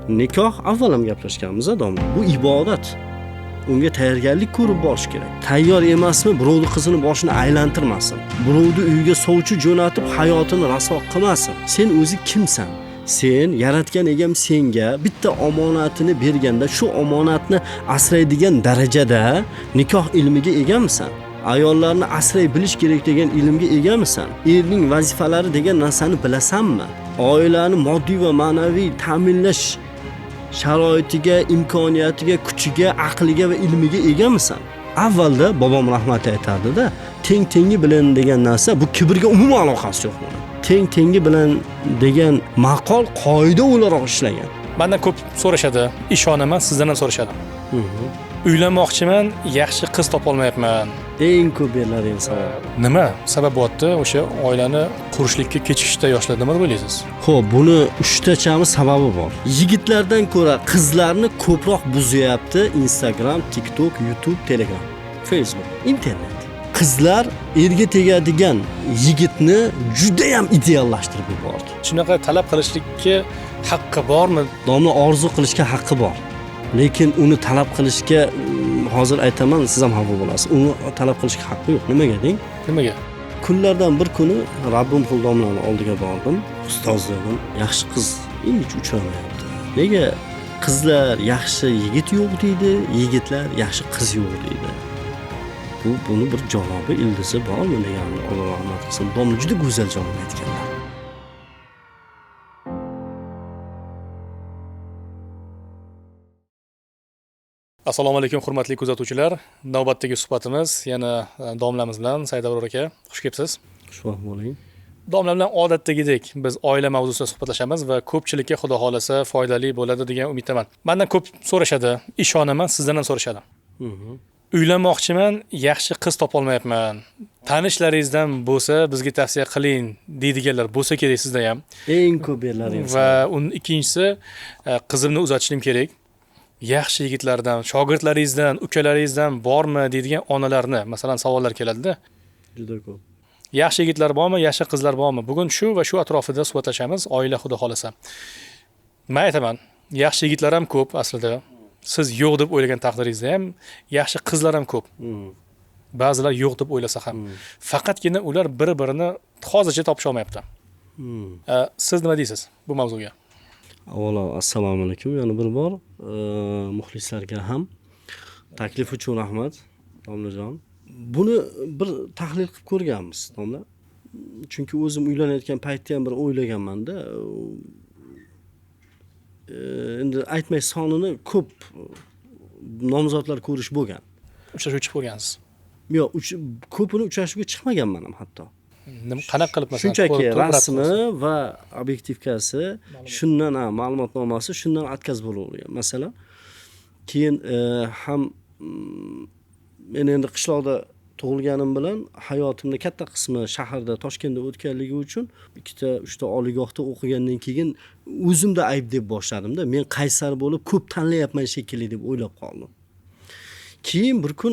Nikoh avval ham gaplashganmiz domla. Bu ibodat. Unga tayyorgarlik ko'rib borish kerak. Tayyor emasmi, birovning qizini boshini aylantirmasin. Birovni uyiga sovchi jo'natib hayotini raso qilmasin. Sen o'zi kimsan? Sen yaratgan egam senga bitta omonatini berganda shu omonatni asraydigan darajada nikoh ilmiga egamisan? Ayollarni asray bilish kerak degan ilmga egamisan? Erning vazifalari degan narsani bilasanmi? Oilani moddiy va ma'naviy ta'minlash sharoitiga, imkoniyatiga, kuchiga, aqliga va ilmiga egamisan? Avvalda bobom rahmat aytardi-da, teng-tengi bilan degan narsa bu kibrga umuman aloqasi yo'q buni. Teng-tengi bilan degan maqol qoida o'laroq ishlagan. Mendan ko'p so'rashadi, ishonaman, sizdan ham so'rashadi. Uylanmoqchiman, yaxshi qiz topa olmayapman. Eng ko'p beriladigan savol. Nima sabab bo'lyapti o'sha oilani qurishlikka kechishda yoshlar nima deb o'ylaysiz? Xo'p, buni 3 tachami sababi bor. Yigitlardan ko'ra qizlarni ko'proq buzyapti Instagram, TikTok, YouTube, Telegram, Facebook, internet. Qizlar erga tegadigan yigitni juda ham ideallashtirib yubordi. Shunaqa talab qilishlikka haqqi bormi? Domla orzu qilishga haqqi bor. Lekin uni talab qilishga hozir aytaman, siz ham xafa bo'lasiz. Uni talab qilishga haqqi yo'q. Nimaga deng? Nimaga? Kunlardan bir kuni Rabbim domlani oldiga bordim. Ustoz dedim, yaxshi qiz hech uchramayapti. Nega qizlar yaxshi yigit yo'q deydi, yigitlar yaxshi qiz yo'q deydi. Buni bir javobi ildizi bormi deganni Alloh rahmat qilsin. Domla juda go'zal javob aytganlar. Assalomu alaykum hurmatli kuzatuvchilar. Navbatdagi suhbatimiz yana domlamiz bilan Saidabro'r aka. Xush kelibsiz. Xushvaqt bo'ling. Domla bilan odatdagidek biz oila mavzusida suhbatlashamiz va ko'pchilikka xudo xolasa foydali bo'ladi degan umiddaman. Mendan ko'p so'rashadi, ishonaman, sizdan ham so'rashadi. Uylanmoqchiman, yaxshi qiz topa olmayapman. Tanishlaringizdan bo'lsa bizga tavsiya qiling deydiganlar bo'lsa kerak sizda ham. Eng ko'p beriladigan va uning ikkinchisi qizimni uzatishim kerak. Yaxshi yigitlardan, shogirdlaringizdan, ukalaringizdan bormi deydigan onalarni masalan savollar keladi-da. Juda ko'p. Yaxshi yigitlar bormi, yaxshi qizlar bormi? Bugun shu va shu atrofida suhbatlashamiz, oila xudo xolasa. Men aytaman, yaxshi yigitlar ham ko'p aslida. Siz yo'q deb o'ylagan taqdiringizda ham yaxshi qizlar ham ko'p. Ba'zilar yo'q deb o'ylasa ham. Faqatgina ular bir-birini hozircha topisha olmayapti. Siz nima deysiz bu mavzuga? Avvalo assalomu alaykum yana bir bor muxlislarga ham taklif uchun rahmat domlajon. Buni bir tahlil qilib ko'rganmiz domla. Chunki o'zim uylanayotgan paytda ham bir o'ylaganman-da. Endi aytmay sonini ko'p nomzodlar ko'rish bo'lgan. Uchrashuv chiqib ko'rgansiz? Yo'q, ko'pini uchrashuvga chiqmaganman ham hatto. Qanaqa qilib masalan shunchaki rasmi va obyektivkasi shundan ma'lumotnomasi shundan atkaz bo'lavergan. Masalan, keyin ham men endi qishloqda tug'ilganim bilan hayotimning katta qismi shaharda Toshkentda o'tganligi uchun 2-3 ta oliygohda o'qigandan keyin o'zimda ayb deb boshladim-da. Men qaysar bo'lib ko'p tanlayapman shekilli deb o'ylab qoldim. Keyin bir kun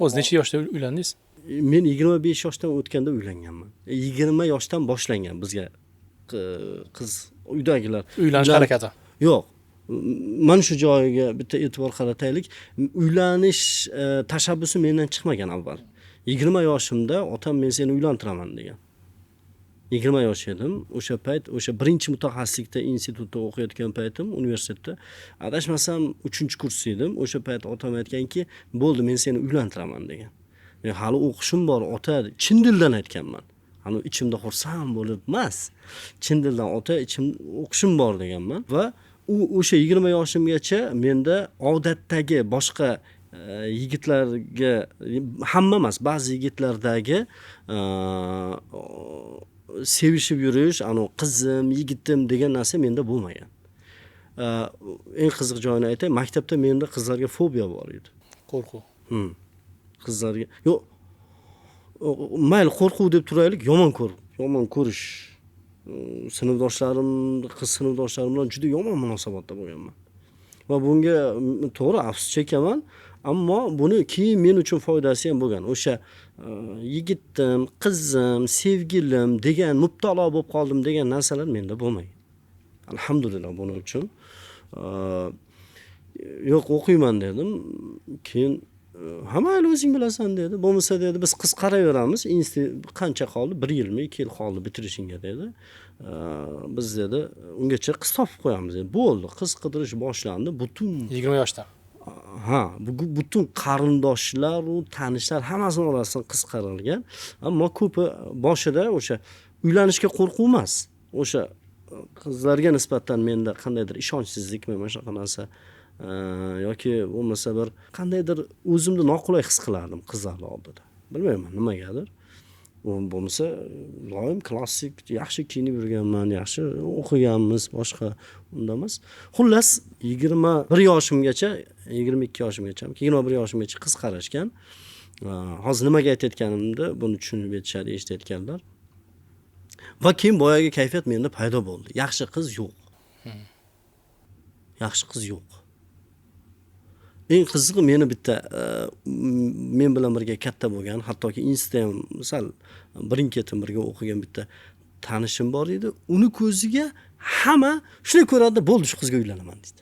o'z necha yoshda uylandingiz? Men 25 yoshdan o'tganda uylanganman. 20 yoshdan boshlangan bizga qiz uydagilar. Uylanish harakati. Yo'q. Mana shu joyiga bitta e'tibor qarataylik. Uylanish tashabbusi mendan chiqmagan avval. 20 yoshimda otam men seni uylantiraman degan. 20 yosh edim. O'sha payt o'sha birinchi mutaxassislikda institutda o'qiyotgan paytim universitetda adashmasam 3-kurs edim. O'sha payt otam aytganki, "Bo'ldi, men seni uylantiraman" degan. Men hali o'qishim bor, ota, chin dildan aytganman. Hani ichimda xursand bo'lib emas, chin dildan ota, o'qishim bor deganman va u o'sha 20 yoshimgacha menda odatdagi boshqa yigitlarga hamma emas, ba'zi yigitlardagi sevishib yurish, qizim, yigitim degan narsa menda bo'lmagan. Eng qiziq joyini aytay, maktabda menda qizlarga fobiya bor edi. Qo'rquv. Qizlarga yo'q, mayli qo'rquv deb turaylik, yomon ko'rish. Qiz sinfdoshlarim bilan juda yomon munosabatda bo'lganman. Va bunga to'g'ri afsus chekaman, ammo buni keyin men uchun foydasi ham bo'lgan. O'sha yigitim, qizim, sevgilim degan mubtalo bo'lib qoldim degan narsalar menda bo'lmagan. Alhamdulillah buning uchun. Yo'q o'qiyman dedim. Keyin ha mayli o'zing bilasan dedi. Bo'lmasa dedi biz qiz qaraveramiz. Qancha qoldi? 1 yilmi, 2 yil qoldi bitirishingga dedi. Biz dedi ungacha qiz topib qo'yamiz dedi. Bo'ldi. Qiz qidirish boshlandi. Butun 20 yoshda. Butun qarindoshlar, tanishlar hammasini orasidan qiz qarilgan. Ammo ko'pi boshida o'sha uylanishga qo'rquv emas. O'sha qizlarga nisbatan menda qandaydir ishonchsizlikmi, mana shunaqa narsa yoki bo'lmasa bir qandaydir o'zimni noqulay his qilardim qizlar oldida. Bilmayman nimagadir. Bo'lmasa doim klassik, yaxshi kiyinib yurganman, yaxshi o'qiganmiz, boshqa unda emas. Xullas 21 yoshimgacha, 22 yoshimgacha, 21 yoshimgacha qiz qarashgan. Hozir nimaga aytayotganimni buni tushunib yetishadi, eshitayotganlar. Va keyin boyagi kayfiyat menda paydo bo'ldi. Yaxshi qiz yo'q. Yaxshi qiz yo'q. Eng qizig'i meni bitta men bilan birga katta bo'lgan, hattoki institutda misal birin-ketin birga o'qigan bitta tanishim bor edi. Uni ko'ziga hamma shuni ko'radi, bo'ldi shu qizga uylanaman dedi.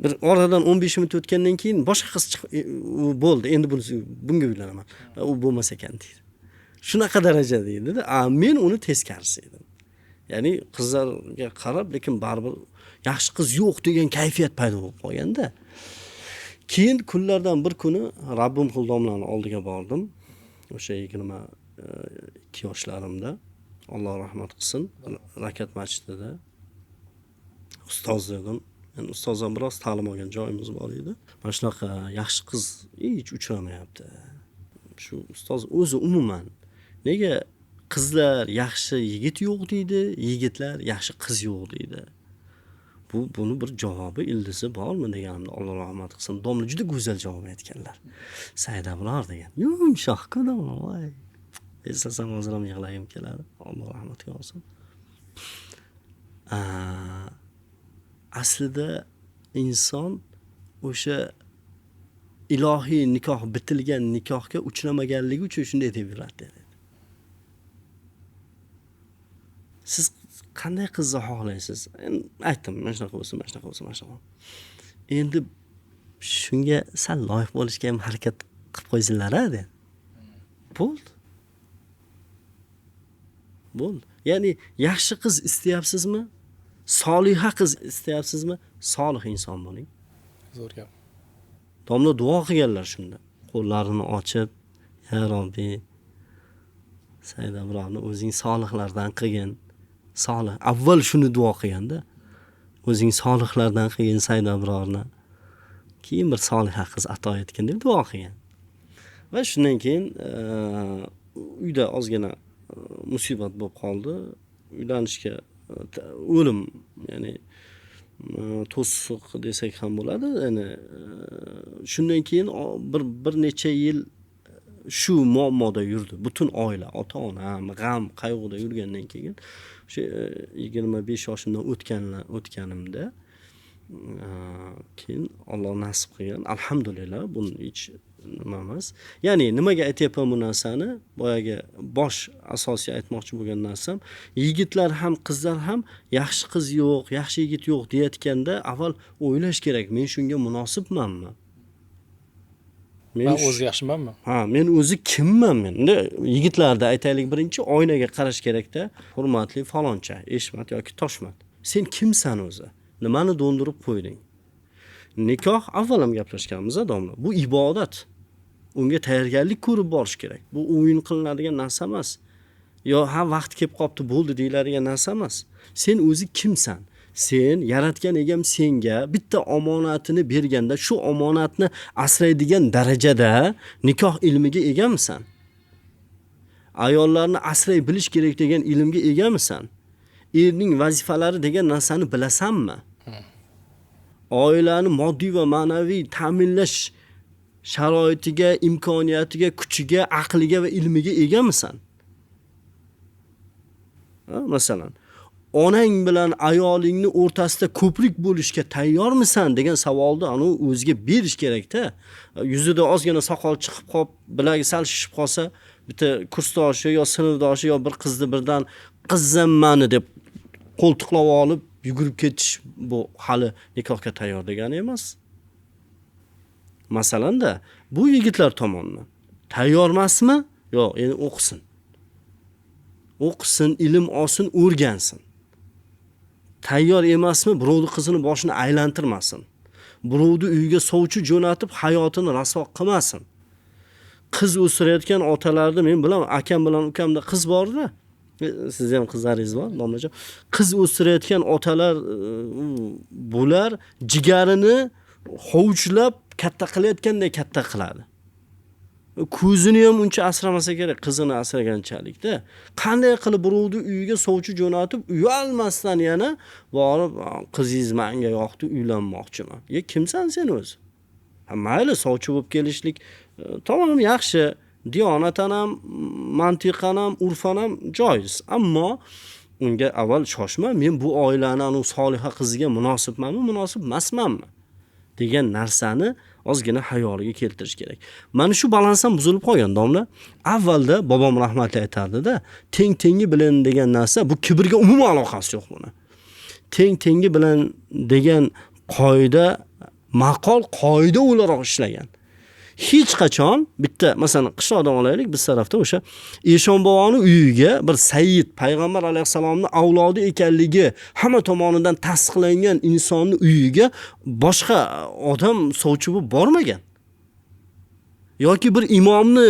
Bir oradan 15 minut o'tgandan keyin boshqa qiz bo'ldi, endi bunga uylanaman. U bo'lmas ekan dedi. Shunaqa darajada edi-da. Men uni teskarisi edim. Ya'ni qizlarga qarab, lekin baribir yaxshi qiz yo'q degan kayfiyat paydo bo'lib qolganda. Keyin kunlardan bir kuni Rabbim qil domlani oldiga bordim. O'sha 22 yoshlarimda. Alloh rahmat qilsin. Rakat masjidida ustoz edim. Men ustozdan biroz ta'lim olgan joyimiz bor edi. Mana shunaqa yaxshi qiz hech uchramayapti. Shu ustoz o'zi umuman nega qizlar yaxshi yigit yo'q deydi, yigitlar yaxshi qiz yo'q deydi. Buni bir javobi ildizi bormi deganimda Alloh rahmat qilsin. Domla juda go'zal javob aytganlar. Said Abror degan. Yumshoq-ku domla, voy. Eslasam hozir ham yig'layim keladi. Alloh rahmatga olsin. Aslida inson o'sha ilohiy nikoh bitilgan nikohga uchramaganligi uchun shunday deb yuradi dedi. Siz qanday qizni xohlaysiz? Aytdim, mana shunaqa bo'lsin, mana shunaqa bo'lsin, mana shunaqa. Endi shunga sal loyiq bo'lishga ham harakat qilib qo'ysizlar-a dedi. Bo'ldi. Ya'ni yaxshi qiz istayapsizmi? Soliha qiz istayapsizmi? Solih inson bo'ling. Zo'r gap. Domla duo qilganlar shunda. Qo'llarini ochib, ya Robbi, Said Abrorni o'zing solihlardan qilgin. Solih. Avval shuni duo qilganda, o'zing solihlardan qilgin Said Abrorni. Keyin bir soliha qiz ato etgin deb duo qilgan. Va shundan keyin uyda ozgina musibat bo'lib qoldi. Uylanishga o'lim, ya'ni to'siq desak ham bo'ladi. Ya'ni shundan keyin bir necha yil shu muammoda yurdi. Butun oila, ota-onam, g'am, qayg'uda yurgandan keyin o'sha 25 yoshimdan o'tganimda keyin Alloh nasib qilgan. Alhamdulillah, buni hech nima emas. Ya'ni nimaga aytayapman bu narsani? Boyagi bosh asosiy aytmoqchi bo'lgan narsam, yigitlar ham, qizlar ham yaxshi qiz yo'q, yaxshi yigit yo'q deyotganda avval o'ylash kerak, men shunga munosibmanmi? Men o'zi yaxshimanmi? Men o'zi kimman men? Yigitlarda aytaylik, birinchi oynaga qarash kerak-da. Hurmatli faloncha, Eshmat yoki Toshmat. Sen kimsan o'zi? Nimani do'ndirib qo'yding? Nikoh avval ham gaplashganmiz, domla. Bu ibodat. Unga tayyorgarlik ko'rib borish kerak. Bu o'yin qilinadigan narsa emas. Yo vaqt kelib qopti, bo'ldi deyiladigan narsa emas. Sen o'zi kimsan? Sen yaratgan egam senga bitta omonatini berganda shu omonatni asraydigan darajada nikoh ilmiga egamisan? Ayollarni asray bilish kerak degan ilmga egamisan? Erning vazifalari degan narsani bilasanmi? Oilani moddiy va ma'naviy ta'minlash sharoitiga, imkoniyatiga, kuchiga, aqliga va ilmiga egamisan? Masalan, onang bilan ayolingni o'rtasida ko'prik bo'lishga tayyormisan degan savolni anu o'ziga berish kerak-da. Yuzida ozgina soqol chiqib qolib, bilagi sal shishib qolsa, bitta kursdoshi yo sinfdoshi yo bir qizni birdan qizzam meni deb qo'ltiqlab olib yugurib ketish bu hali nikohga tayyor degani emas. Masalanda bu yigitlar tomonidan tayyor emasmi? Yo'q, endi o'qisin. O'qisin, ilm olsin, o'rgansin. Tayyor emasmi? Birovning qizini boshini aylantirmasin. Birovni uyiga sovchi jo'natib hayotini rasvo qilmasin. Qiz o'stirayotgan otalarni men bilaman, akam bilan ukamda qiz bor-da. Siz ham qizlaringiz bor, domlajon. Qiz o'stirayotgan otalar bular jigarini hovuchlab katta qilayotgandek katta qiladi. Ko'zini ham uncha asramasa kerak, qizini asraganchalik-da. Qanday qilib birovni uyiga sovchi jo'natib, uyalmasdan yana borib qizingiz menga yoqdi, uylanmoqchiman. Kimsan sen o'zi? Mayli sovchi bo'lib kelishlik tamom yaxshi, diyonatan ham, mantiqan ham, urfan ham joiz. Ammo unga avval shoshma, men bu oilani anu soliha qiziga munosibmanmi, munosib emasmanmi degan narsani ozgina hayoliga keltirish kerak. Mana shu balans ham buzilib qolgan, domla. Avvalda bobom rahmatli aytardi-da, teng-tengi bilan degan narsa bu kibrga umuman aloqasi yo'q buni. Teng-tengi bilan degan qoida maqol qoida o'laroq ishlagan. Hech qachon bitta, masalan, qishloqdan olaylik, biz tarafda o'sha Eshon boboni uyiga bir sayyid, payg'ambar alayhisalomning avlodi ekanligi hamma tomonidan tasdiqlangan insonning uyiga boshqa odam sovchi bo'lib bormagan. Yoki bir imomni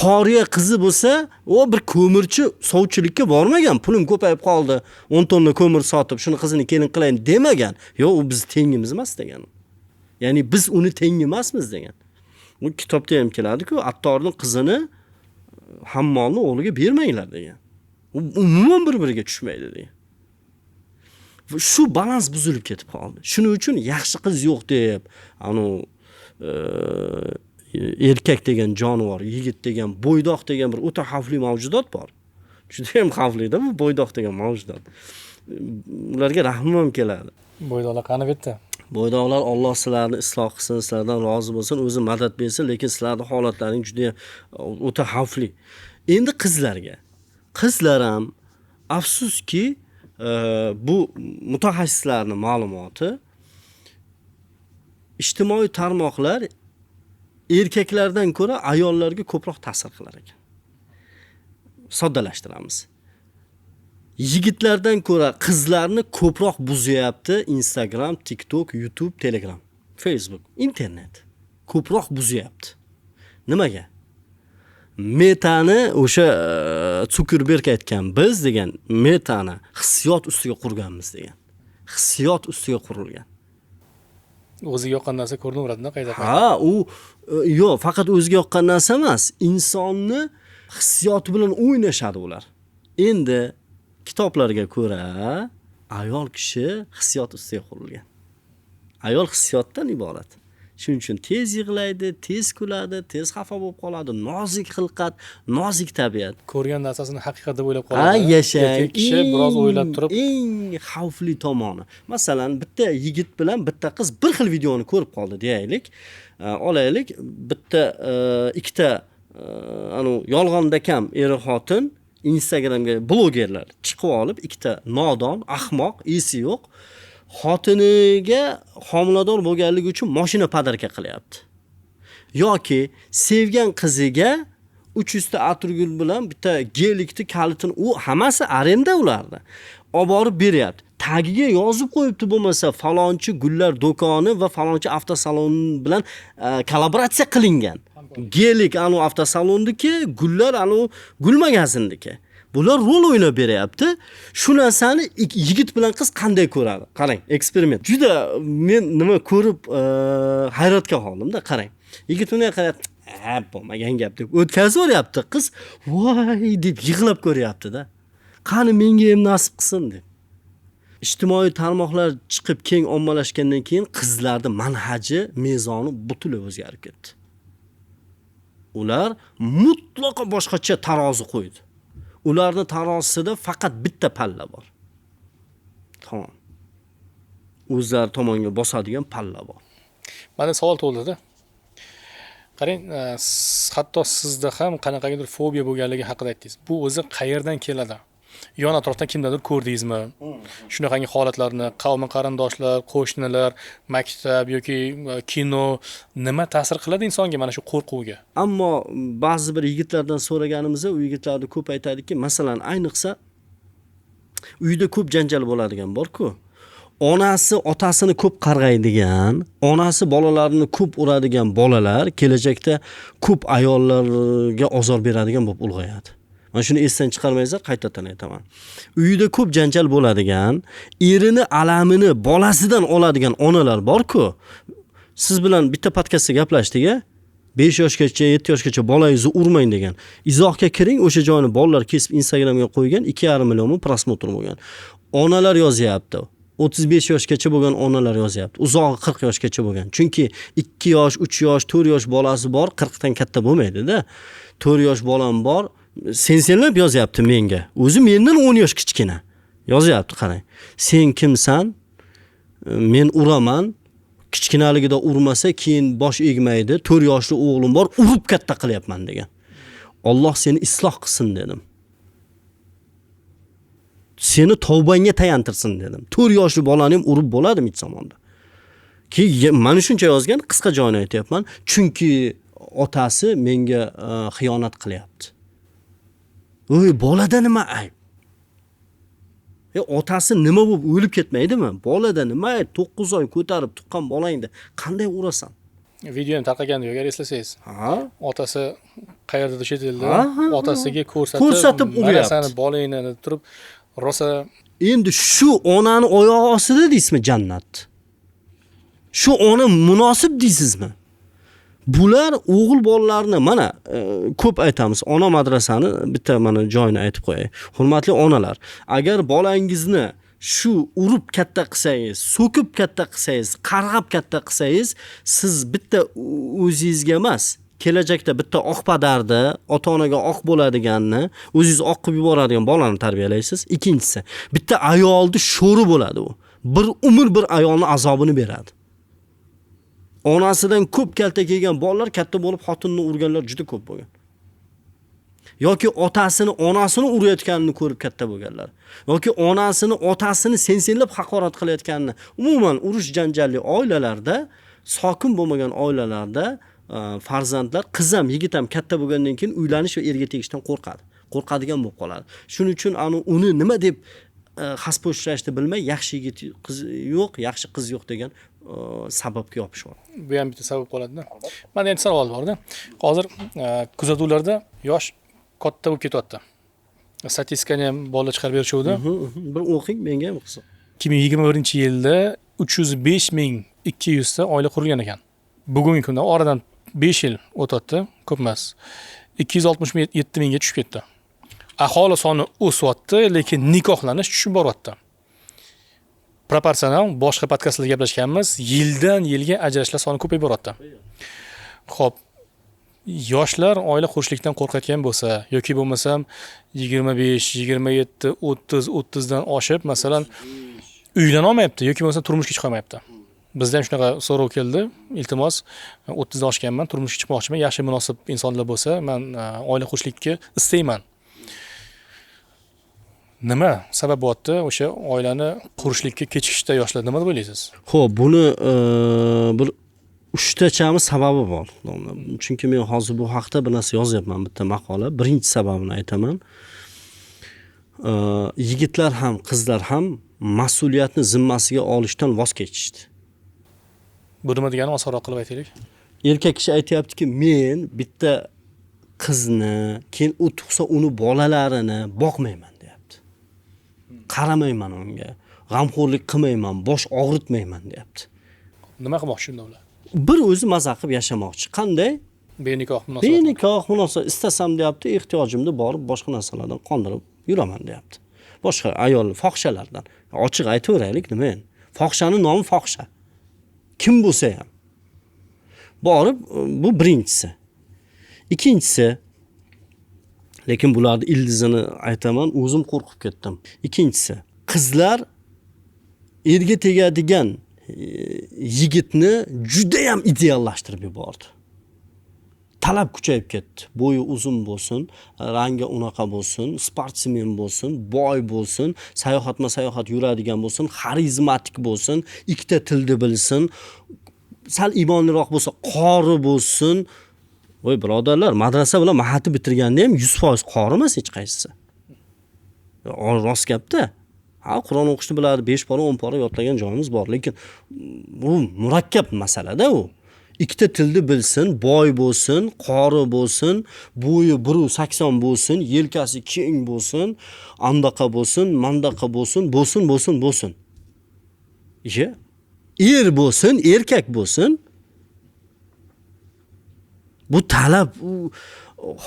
qoriya qizi bo'lsa, u bir ko'mirchi sovchilikka bormagan. Pulim ko'payib qoldi, 10 tonna ko'mir sotib, shuni qizini kelin qilayin demagan. Yo'q, u biz tengimiz emas degan. Ya'ni biz uni tengi emasmiz degan. Bu kitobda ham keladi-ku, Attorning qizini hammolning o'g'liga bermanglar degan. U umuman bir-biriga tushmaydi degan. Shu balans buzilib ketib qoldi. Shuning uchun yaxshi qiz yo'q deb, erkak degan jonivor, yigit degan, bo'ydoq degan bir o'ta xavfli mavjudot bor. Juda ham xavfli-da bu bo'ydoq degan mavjudot. Ularga rahmim ham keladi. Bo'ydoqlar qani bitta. Bo'ydoqlar, Alloh sizlarni isloh qilsin, sizlardan rozi bo'lsin, o'zi madad bersin, lekin sizlarning holatlaring juda o'ta xavfli. Endi qizlarga. Qizlar ham afsuski bu mutaxassislarning ma'lumoti ijtimoiy tarmoqlar erkaklardan ko'ra ayollarga ko'proq ta'sir qilar ekan. Soddalashtiramiz. Yigitlardan ko'ra qizlarni ko'proq buzyapti Instagram, TikTok, YouTube, Telegram, Facebook, internet. Ko'proq buzyapti. Nimaga? Metani o'sha Zuckerberg aytgan, biz degan metani hissiyot ustiga qurganmiz degan. Hissiyot ustiga qurilgan. O'ziga yoqqan narsa ko'rinaveradi-da qayda. Ha, u yo'q, faqat o'ziga yoqqan narsa emas, insonni hissiyoti bilan o'ynashadi ular. Endi kitoblarga ko'ra ayol kishi hissiyot ustiga qurilgan. Ayol hissiyotdan iborat. Shuning uchun tez yig'laydi, tez kuladi, tez xafa bo'lib qoladi, nozik xilqat, nozik tabiat. Ko'rgan narsasini haqiqat deb o'ylab qoladi. Yashang. Erkak kishi biroz o'ylab turib, eng xavfli tomoni. Masalan, bitta yigit bilan bitta qiz bir xil videoni ko'rib qoldi deyaylik. Olaylik, bitta ikkita yolg'onda kam er-xotin Instagramga blogerlar chiqib olib, ikkita nodon, ahmoq, esi yo'q xotiniga homilador bo'lganligi uchun mashina podarka qilyapti. Yoki sevgan qiziga 300 ta atirgul bilan bitta gelikni kalitini, u hammasi arenda ularda. Olib borib beryapti. Tagiga yozib qo'yibdi, bo'lmasa falonchi gullar do'koni va falonchi avtosalon bilan kollaboratsiya qilingan. Gelik avtosalonniki, gullar gul magazindiki. Bular rol o'ynab beryapti. Shu narsani yigit bilan qiz qanday ko'radi? Qarang, eksperiment. Juda men nima ko'rib hayratga qoldim-da, qarang. Yigit unga qarayapti. Bo'lmagan gap deb o'tkazib o'ryapti. Qiz voy deb yig'lab ko'ryapti-da. Qani menga ham nasib qilsin deb. Ijtimoiy tarmoqlar chiqib keng ommalashgandan keyin qizlarning manhaji, mezoni butunlay o'zgarib ketdi. Ular mutlaqo boshqacha tarozi qo'ydi. Ularning tarozisida faqat bitta palla bor. Tamom. O'zlari tomonga bosadigan palla bor. Mana savol tug'ildi-da. Qarang, hatto sizda ham qanaqadir fobiya bo'lganligi haqida aytdingiz. Bu o'zi qayerdan keladi? yon atrofdan kimdandir ko'rdingizmi? Shunaqangi holatlarni qavmi qarindoshlar, qo'shnilar, maktab yoki kino nima ta'sir qiladi insonga mana shu qo'rquvga? Ammo ba'zi bir yigitlardan so'raganimizda, u yigitlarni ko'p aytadiki, masalan, ayniqsa uyda ko'p janjal bo'ladigan bor-ku. Onasi otasini ko'p qarg'aydigan, onasi bolalarini ko'p uradigan bolalar kelajakda ko'p ayollarga ozor beradigan bo'lib ulg'ayadi. Mana shuni esdan chiqarmaysizlar, qaytadan aytaman. Uyda ko'p janjal bo'ladigan, erini alamini bolasidan oladigan onalar bor-ku. Siz bilan bitta podkastda gaplashdik-a? 5 yoshgacha, 7 yoshgacha bolangizni urmang degan. Izohga kiring, o'sha joyni bolalar kesib Instagramga qo'ygan, 2,5 million prosmotr bo'lgan. Onalar yozyapti. 35 yoshgacha bo'lgan onalar yozyapti. Uzog'i 40 yoshgacha bo'lgan. Chunki 2 yosh, 3 yosh, 4 yosh bolasi bor, 40 dan katta bo'lmaydi-da. 4 yosh bolam bor, senlab yozyapti menga. O'zi mendan 10 yosh kichkina. Yozyapti, qarang. Sen kimsan? Men uraman. Kichkinaligida urmasa keyin bosh egmaydi. 4 yoshli o'g'lim bor, urib katta qilyapman degan. Alloh seni isloh qilsin dedim. Seni tavbangga tayantirsin dedim. 4 yoshli bolani ham urib bo'ladimi hech zamonda? Mana shuncha yozgan, qisqa joyini aytyapman. Chunki otasi menga xiyonat qilyapti. Voy, bolada nima ayb? Otasi nima bo'lib o'lib ketmaydimi? Bolada nima ayb? 9 oy ko'tarib tuqqan bolangni qanday urasan? Video ham tarqagandi, agar eslasangiz. Ha? Otasi qayerdadir chet elda, Ha. otasiga Ko'rsatib uryapti. Sani bolangni turib rosa Endi shu onani oyog'i ostida deysizmi jannat? Shu ona munosib deysizmi? Bular o'g'il bolalarni mana ko'p aytamiz. Ona madrasani bitta mana joyini aytib qo'yay. Hurmatli onalar, agar bolangizni shu urib katta qilsangiz, so'kib katta qilsangiz, qarg'ab katta qilsangiz, siz bitta o'zingizga emas, kelajakda bitta oq padarda, ota-onaga oq bo'ladiganni, o'zingiz oq qilib yuboradigan bolani tarbiyalaysiz. Ikkinchisi, bitta ayolni sho'ri bo'ladi u. Bir umr bir ayolning azobini beradi. Onasidan ko'p kalta kelgan bolalar katta bo'lib xotinni urganlar juda ko'p bo'lgan. Yoki otasini, onasini urayotganini ko'rib katta bo'lganlar. Yoki onasini, otasini senlab haqorat qilayotganini, umuman urush janjalli oilalarda, sokin bo'lmagan oilalarda farzandlar, qiz ham, yigit ham katta bo'lgandan keyin uylanish va erga tegishdan qo'rqadi. Qo'rqadigan bo'lib qoladi. Shuning uchun uni nima deb xaspo'shlashni bilmay, yaxshi yigit qiz yo'q, yaxshi qiz yo'q degan sababga yopishadi. Bu ham bitta sabab qoladi-da. Menda endi savol bor-da. Hozir kuzatuvlarda yosh katta bo'lib ketyapti. Statistikani ham bolalar chiqarib berishuvdi. Bir o'qing, menga ham qiziq. 2021-yilda 305.200 ta oila qurilgan ekan. Bugungi kunda oradan 5 yil o'tdi, ko'p emas. 267.000 ga tushib ketdi. Aholi soni o'syapti, lekin nikohlanish tushib boryapti. Proporsional boshqa podkastlarda gaplashganmiz, yildan yilga ajrashlar soni ko'payib boryapti. Xo'p, yoshlar oila qurishlikdan qo'rqayotgan bo'lsa yoki bo'lmasam 25, 27, 30, 30 dan oshib, masalan, uylana olmayapti yoki bo'lmasa turmushga chiqa olmayapti. Bizda ham shunaqa so'rov keldi. Iltimos, 30 dan oshganman, turmushga chiqmoqchiman, yaxshi munosib insonlar bo'lsa, men oila qurishlikka istayman. Nima sabab bo'lyapti o'sha oilani qurishlikka kechikishda yoshlar, nima deb o'ylaysiz? Xo'p, buni bir 3 tachami sababi bor. Chunki men hozir bu haqda bir narsa yozyapman, bitta maqola. Birinchi sababini aytaman. Yigitlar ham, qizlar ham mas'uliyatni zimmasiga olishdan voz kechishdi. Bu nima degani osonroq qilib aytaylik. Erkak kishi aytayaptiki, men bitta qizni, keyin u tug'sa uni bolalarini boqmayman deyapti. Qaramayman unga, g'amxo'rlik qilmayman, bosh og'ritmayman deyapti. Nima qilmoqchi shunda ular? Bir o'zi maza qilib yashamoqchi. Qanday? Benikoh munosabat. Benikoh munosabat istasam deyapti, ehtiyojimni borib boshqa narsalardan qondirib yuraman deyapti. Boshqa ayol fohishalardan. Ochiq aytaveraylik, nima endi? Fohishaning nomi fohisha. Kim bo'lsa ham. Borib, bu birinchisi. Ikkinchisi, lekin bularni ildizini aytaman, o'zim qo'rqib ketdim. Ikkinchisi, qizlar erga tegadigan yigitni juda ham ideallashtirib yubordi. talab kuchayib ketdi. Bo'yi uzun bo'lsin, rangi unaqa bo'lsin, sportsmen bo'lsin, boy bo'lsin, sayohat yuradigan bo'lsin, xarizmatik bo'lsin, ikkita tilni bilsin, sal imonliroq bo'lsa, qori bo'lsin. Voy birodarlar, madrasa bilan mahati bitirganda ham 100% qori emas hech qaysisi. Rost gapda. Ha, Qur'on o'qishni biladi, 5 pora, 10 pora yodlagan joyimiz bor, lekin bu murakkab masala-da u. Ikkita tilni bilsin, boy bo'lsin, qori bo'lsin, bo'yi 1.80 bo'lsin, yelkasi keng bo'lsin, andaqa bo'lsin, mandaqa bo'lsin, bo'lsin. Er bo'lsin, erkak bo'lsin. Bu talab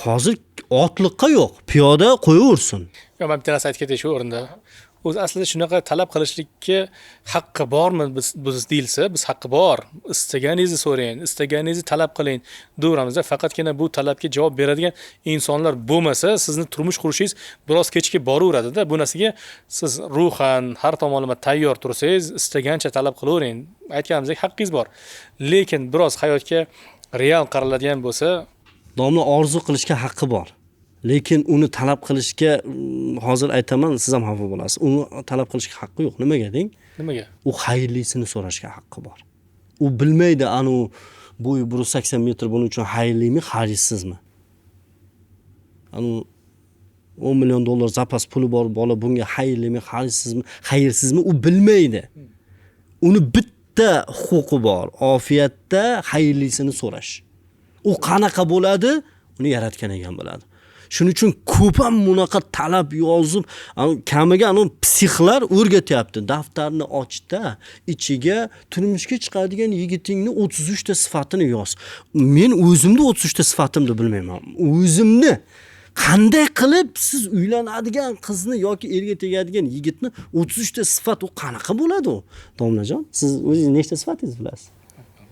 hozir otliqqa yo'q, piyoda qo'yaversin. Yo, men bitta narsa aytib ketay shu o'rinda. O'zi aslida shunaqa talab qilishlikka haqqi bormi biz deyilsa, biz haqqi bor. Istaganingizni so'rang, istaganingizni talab qiling. Deyveramiz, faqatgina bu talabga javob beradigan insonlar bo'lmasa, sizni turmush qurishingiz biroz kechikib boraveradi-da. Bu narsaga siz ruhan har tomonlama tayyor tursangiz, istagancha talab qilavering. Aytganimizdek haqqingiz bor. Lekin biroz hayotga real qaraladigan bo'lsa, domla orzu qilishga haqqi bor. Lekin uni talab qilishga hozir aytaman, siz ham xafa bo'lasiz. Uni talab qilishga haqqi yo'q. Nimaga deng? Nimaga? U xayrlisini so'rashga haqqi bor. U bilmaydi anu bo'yi 1.80 metr buning uchun xayrlimi, xarjsizmi? Anu 10 million dollar zapas puli bor bola bunga xayrlimi, xayrsizmi, u bilmaydi. Uni bitta huquqi bor. Ofiyatda xayrlisini so'rash. U qanaqa bo'ladi? Uni yaratgan ekan biladi. Shuning uchun ko'p ham bunaqa talab yozib, kamiga psixlar o'rgatyapti. Daftarni ochda, ichiga turmushga chiqadigan yigitingni 33 ta sifatini yoz. Men o'zimni 33 ta sifatimni bilmayman. O'zimni qanday qilib siz uylanadigan qizni yoki erga tegadigan yigitni 33 ta sifat u qanaqa bo'ladi u? Domlajon, siz o'zingiz nechta sifatingizni bilasiz?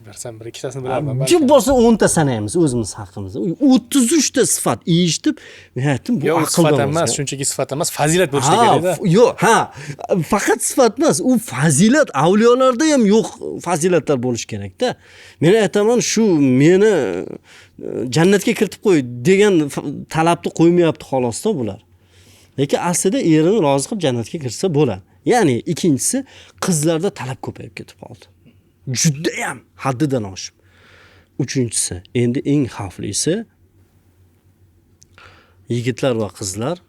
Bersam bir ikkitasini bilaman. Kim bo'lsa 10 ta sanaymiz o'zimiz haqimizda. 33 ta sifat eshitib, men aytdim bu aqldan emas, shunchaki sifat emas, fazilat bo'lishi kerak-da. Yo'q, faqat sifat emas, u fazilat avliyolarda ham yo'q fazilatlar bo'lishi kerak-da. Men aytaman, shu meni jannatga kiritib qo'y degan talabni qo'ymayapti xolosda bular. Lekin aslida erini rozi qilib jannatga kirsa bo'ladi. Ya'ni ikkinchisi, qizlarda talab ko'payib ketib qoldi. Juda ham haddidan oshib. Uchinchisi, endi eng xavflisi, yigitlar va qizlar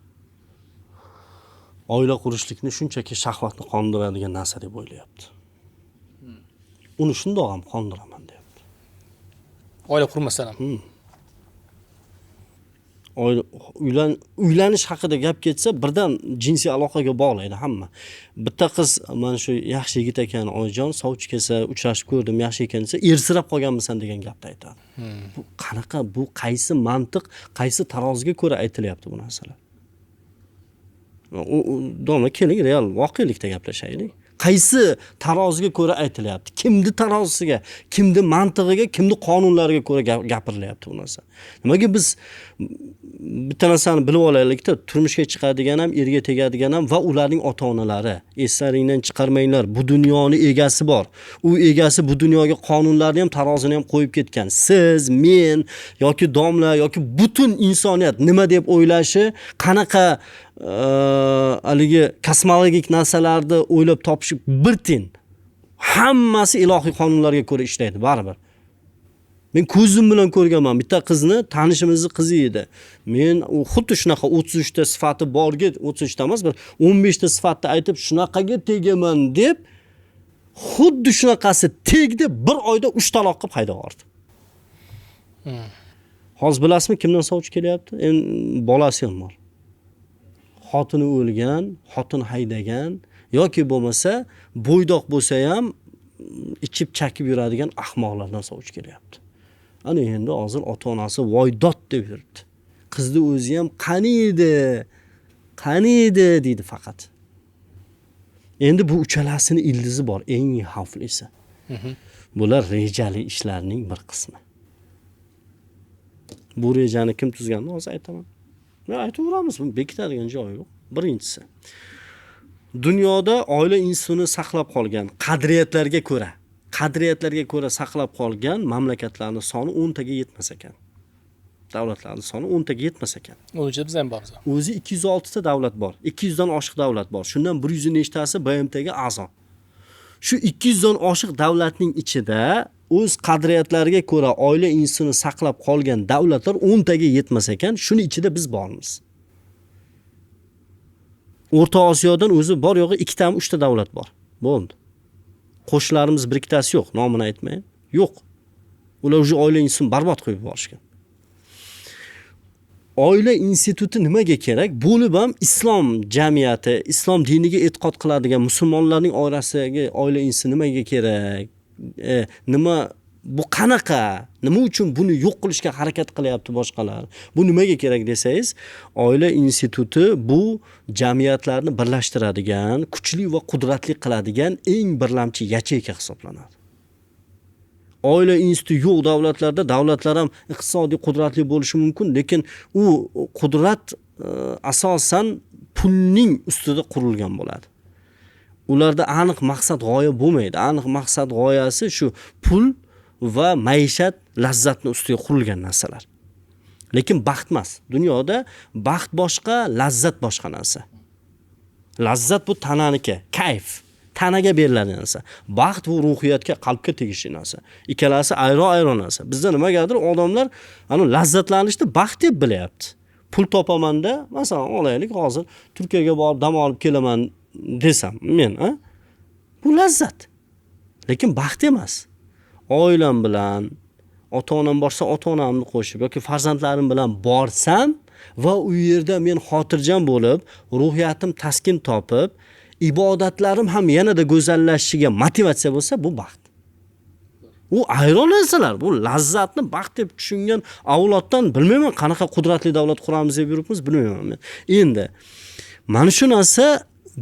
oila qurishlikni shunchaki shahvatni qondiradigan narsa deb o'ylayapti. Uni shundoq ham qondiraman deyapti. Oila qurmasdan ham. Uylanish haqida gap ketsa, birdan jinsiy aloqaga bog'laydi hamma. Bitta qiz mana shu yaxshi yigit ekan, oyijon, sovchi kelsa, uchrashib ko'rdim, yaxshi ekan desa, ersirab qolganmisan degan gapni aytadi. Bu qanaqa, bu qaysi mantiq, qaysi taroziga ko'ra aytilyapti bu narsalar? Domla keling, real voqelikda gaplashaylik. Qaysi taroziga ko'ra aytilyapti? Kimni tarozisiga, kimni mantig'iga, kimni qonunlariga ko'ra gapirilyapti bu narsa? Nimaga biz bitta narsani bilib olaylikda, turmushga chiqadigan ham, erga tegadigan ham va ularning ota-onalari, eslaringdan chiqarmanglar, bu dunyoning egasi bor. U egasi bu dunyoga qonunlarni ham, tarozini ham qo'yib ketgan. Siz, men yoki domla yoki butun insoniyat nima deb o'ylashi, qanaqa haligi kosmologik narsalarni o'ylab topishib bir tin. Hammasi ilohiy qonunlarga ko'ra ishlaydi baribir. Men ko'zim bilan ko'rganman, bitta qizni, tanishimizning qizi edi. Men u xuddi shunaqa 33 ta sifati borga, 33 ta emas, bir 15 ta sifatni aytib shunaqaga tegaman deb, xuddi shunaqasi tegdi, bir oyda 3 taloq qilib haydab yubordi. Hozir bilasizmi kimdan sovchi kelyapti? Bolasi ham bor. Xotini o'lgan, xotin haydagan yoki bo'lmasa bo'ydoq bo'lsa ham ichib chakib yuradigan ahmoqlardan sovchi kelyapti. Ana endi hozir ota-onasi voydot deb yuribdi. Qizni o'zi ham qani edi deydi faqat. Endi bu uchalasining ildizi bor, eng xavflisi. Bular rejali ishlarning bir qismi. Bu rejani kim tuzganini hozir aytaman. Men aytaveramiz, bekitadigan joyi yo'q. Birinchisi, dunyoda oila institutini saqlab qolgan qadriyatlarga ko'ra saqlab qolgan mamlakatlarning soni 10 taga yetmas ekan. davlatlarning soni 10 taga yetmas ekan. O'sha ichida biz ham bormiz. O'zi 206 ta davlat bor. 200 dan oshiq davlat bor. Shundan 100 nechtasi BMTga a'zo. Shu 200 dan oshiq davlatning ichida o'z qadriyatlariga ko'ra oila institutini saqlab qolgan davlatlar 10 taga yetmas ekan. Shuni ichida biz bormiz. O'rta Osiyodan o'zi bor yo'g'i 2 ta 3 ta davlat bor. Bo'ldi. Qo'shnilarimiz bir ikkitasi yo'q, nomini aytmayman. Yo'q. Ular o'sha oila institutini barbod qilib yuborishgan. Oila instituti nimaga kerak? Bo'lib ham islom jamiyati, islom diniga e'tiqod qiladigan musulmonlarning orasidagi oila instituti nimaga kerak? Nima bu qanaqa? Nima uchun buni yo'q qilishga harakat qilyapti boshqalar? Bu nimaga kerak desangiz, oila instituti bu jamiyatlarni birlashtiradigan, kuchli va qudratli qiladigan eng birlamchi yacheyka hisoblanadi. Oila instituti yo'q davlatlarda davlatlar ham iqtisodiy qudratli bo'lishi mumkin, lekin u qudrat asosan pulning ustida qurilgan bo'ladi. Ularda aniq maqsad g'oya bo'lmaydi. Aniq maqsad g'oyasi shu pul va maishat, lazzatni ustiga qurilgan narsalar. Lekin baxt emas. Dunyoda baxt boshqa, lazzat boshqa narsa. Lazzat bu tananiki, kayf. Tanaga beriladigan narsa. Baxt bu ruhiyatga, qalbga tegishli narsa. Ikkalasi ayro narsa. Bizda nimagadir odamlar ana lazzatlanishni baxt deb bilyapti. Pul topamanda, masalan, olaylik hozir Turkiyaga borib dam olib kelaman desam, men, bu lazzat. Lekin baxt emas. Oilam bilan, ota-onam borsa ota-onamni qo'shib yoki farzandlarim bilan borsam va u yerda men xotirjam bo'lib, ruhiyatim taskin topib, ibodatlarim ham yanada go'zallashishiga motivatsiya bo'lsa, bu baxt. U ayron narsalar, bu lazzatni baxt deb tushungan avloddan bilmayman qanaqa qudratli davlat quramiz deb yuribmiz, bilmayman men. Endi mana shu narsa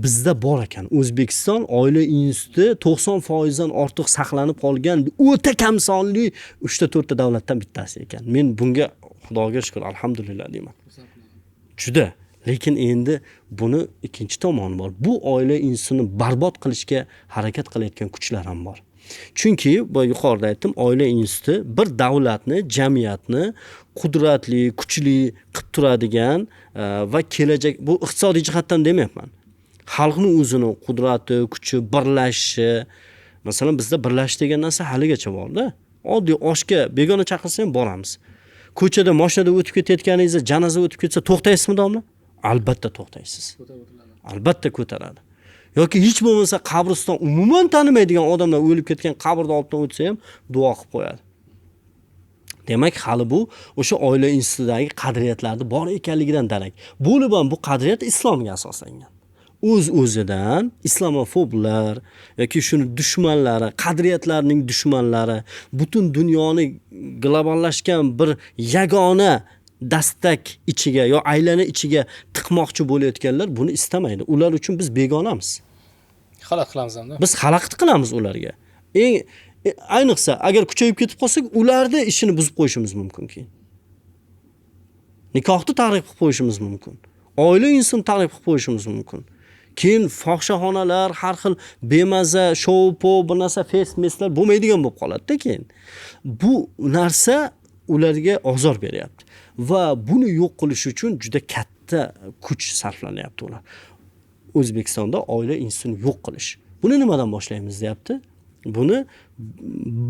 bizda bor ekan. O'zbekiston oila instituti 90% dan ortiq saqlanib qolgan o'ta kamsonli 3-4 ta davlatdan bittasi ekan. Men bunga Xudoga shukr, alhamdulillah deyman. Juda. Lekin endi buni ikkinchi tomoni bor. Bu oila institutini barbod qilishga harakat qilayotgan kuchlar ham bor. Chunki bu yuqorida aytdim, oila instituti bir davlatni, jamiyatni qudratli, kuchli qilib turadigan va kelajak, bu iqtisodiy jihatdan demayapman. Xalqni o'zini qudrati, kuchi, birlashishi. Masalan, bizda birlashish degan narsa haligacha bor-da. Oddiy oshga begona chaqirsa ham boramiz. Ko'chada mashinada o'tib ketayotganingizda, janoza o'tib ketsa to'xtaysizmi domla? Albatta to'xtaysiz. Albatta ko'taradi. Yoki hech bo'lmasa qabriston umuman tanimaydigan odamlar o'lib ketgan qabrda oldidan o'tsa ham duo qilib qo'yadi. Demak, hali bu o'sha oila institutidagi qadriyatlarning bor ekanligidan darak. Bo'lib ham bu qadriyat islomga asoslangan. O'z-o'zidan islamofoblar yoki shuni dushmanlari, qadriyatlarning dushmanlari, butun dunyoni globallashgan bir yagona dastak ichiga yo aylana ichiga tiqmoqchi bo'layotganlar buni istamaydi. Ular uchun biz begonamiz. Xalaqit qilamiz hamda. Biz xalaqit qilamiz ularga. Ayniqsa agar kuchayib ketib qolsak, ularni ishini buzib qo'yishimiz mumkin keyin. Nikohni targ'ib qilib qo'yishimiz mumkin. Oila institutini targ'ib qilib qo'yishimiz mumkin. Keyin fohishaxonalar, har xil bemaza, shou-po, bir narsa fest-meslar bo'lmaydigan bo'lib qoladi-da keyin. Bu narsa ularga ozor beryapti. Va buni yo'q qilish uchun juda katta kuch sarflanyapti ular. O'zbekistonda oila institutini yo'q qilish. Buni nimadan boshlaymiz deyapti? Buni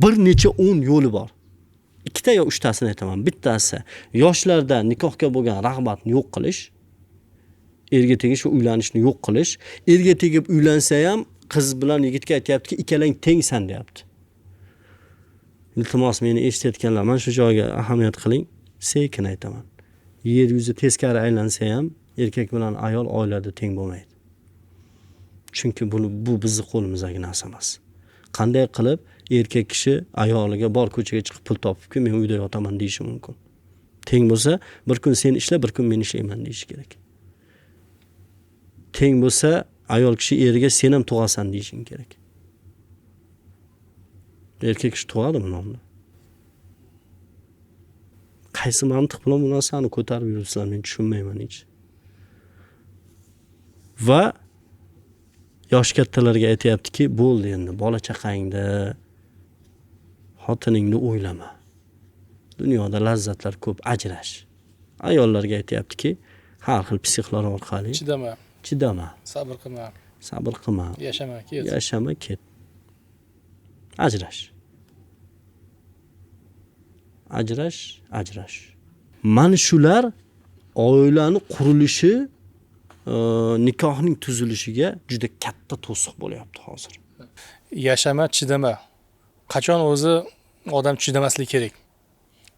bir necha 10 yo'li bor. Ikkita yo 3 tasini aytaman. Bittasi yoshlarda nikohga bo'lgan rag'batni yo'q qilish, erga tegish va uylanishni yo'q qilish. Erga tegib uylansa ham qiz bilan yigitga aytayaptiki, ikkalang tengsan deyapti. Iltimos, meni eshitayotganlar, mana shu joyga ahamiyat qiling. Sekin aytaman. Yer yuzi teskari aylansa ham erkak bilan ayol oilada teng bo'lmaydi. Chunki bu bizning qo'limizdagi narsa emas. Qanday qilib erkak kishi ayoliga bor ko'chaga chiqib pul topib, men uyda yotaman deyishi mumkin. Teng bo'lsa, bir kun sen ishla, bir kun men ishlayman deyish kerak. Teng bo'lsa, ayol kishi eriga sen ham tug'asan deyishing kerak. Erkak kishi tug'adimi nomni? Qaysi mantiq bilan bu narsani ko'tarib yuribsizlar, men tushunmayman hech. Va yosh kattalarga aytayaptiki, bo'ldi endi, bola chaqangni, xotiningni o'ylama. Dunyoda lazzatlar ko'p, ajrash. Ayollarga aytayaptiki, har xil psixlar orqali Chidama, chidama, sabr qilma, sabr qilma, yashama, ket. yashama, ket. Ajrash. Ajrash. Mana shular oilani qurilishi, nikohning tuzilishiga juda katta to'siq bo'lyapti hozir. Yashama, chidama. Qachon o'zi odam chidamasligi kerak?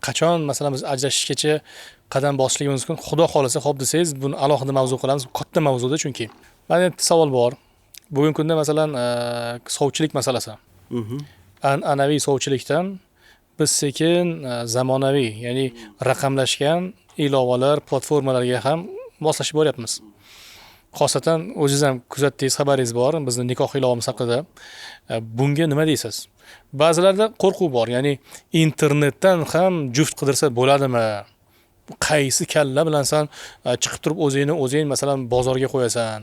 Qachon masalan biz ajrashishgacha qadam bosishligimiz mumkin? Xudo xolasa, xo'p desangiz, buni alohida mavzu qilamiz. Katta mavzuda chunki. Mana endi savol bor. Bugungi kunda masalan sovchilik masalasi. An'anaviy sovchilikdan biz sekin zamonaviy, ya'ni raqamlashgan ilovalar, platformalarga ham moslashib boryapmiz. Xosatan o'zingiz ham kuzatdingiz, xabaringiz bor bizni nikoh ilovamiz haqida. Bunga nima deysiz? Ba'zilarda qo'rquv bor, ya'ni internetdan ham juft qidirsa bo'ladimi? Qaysi kalla bilan san chiqib turib o'zing masalan bozorga qo'yasan?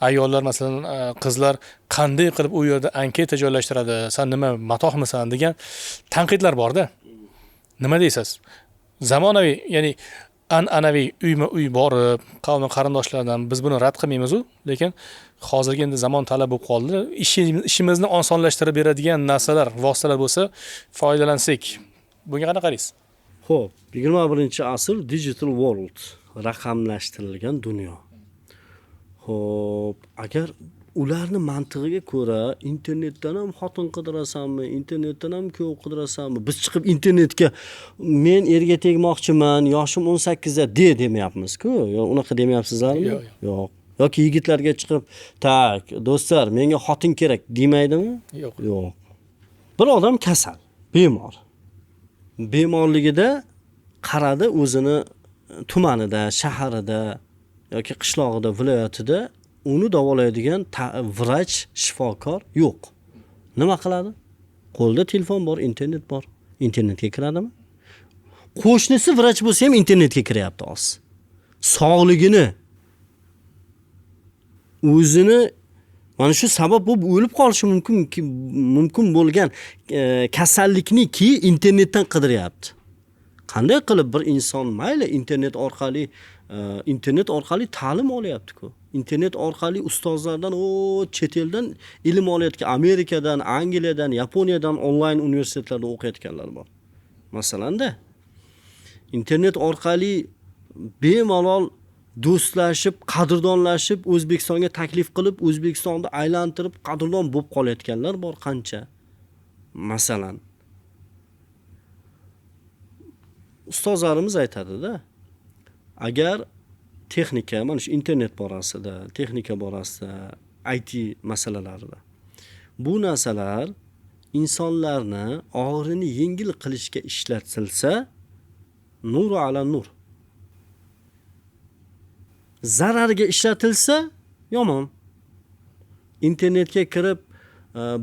Ayollar masalan qizlar qanday qilib u yerda anketa joylashtiradi? San nima matohmisan degan tanqidlar borda. Nima deysiz? Zamonaviy, ya'ni an'anaviy uyma-uy borib, qavm qarindoshlardan biz buni rad qilmaymiz-ku, lekin hozirgi endi zamon talab bo'lib qoldi. Ishimizni osonlashtirib beradigan narsalar, vositalar bo'lsa, foydalansak. Bunga qanaqa qaraysiz? Xo'p, 21-asr digital world, raqamlashtirilgan dunyo. Xo'p, agar ularni mantig'iga ko'ra internetdan ham xotin qidirasanmi, internetdan ham kuyov qidirasanmi, biz chiqib internetga men erga tegmoqchiman, yoshim 18 da demayapmiz-ku. Yo, unaqa demayapsizlarmi? Yo'q. Yoki yigitlarga chiqib, "Tak, do'stlar, menga xotin kerak" demaydimi? Yo'q. Bir odam kasal, bemor. Bemorligida qaradi o'zini tumanida, shaharida yoki qishlog'ida, viloyatida uni davolaydigan vrach, shifokor yo'q. Nima qiladi? Qo'lda telefon bor, internet bor. Internetga kiradimi? Qo'shnisi vrach bo'lsa ham internetga kiryapti hozir. Sog'ligini o'zini mana shu sabab bo'lib o'lib qolishi mumkin bo'lgan kasallikniki internetdan qidiryapti. Qanday qilib bir inson mayli internet orqali ta'lim olyapti-ku. Internet orqali ustozlardan chet eldan ilm olayotgan, Amerikadan, Angliyadan, Yaponiyadan onlayn universitetlarda o'qiyotganlar bor. Masalanda internet orqali bemalol do'stlashib, qadrdonlashib, O'zbekistonga taklif qilib, O'zbekistonda aylantirib, qadrdon bo'lib qolayotganlar bor qancha. Masalan, ustozlarimiz aytadi-da, agar texnika, mana shu internet borasida, texnika borasida, IT masalalarida bu narsalar insonlarni og'irini yengil qilishga ishlatilsa, nuru ala nur. Zararga ishlatilsa yomon. Internetga kirib,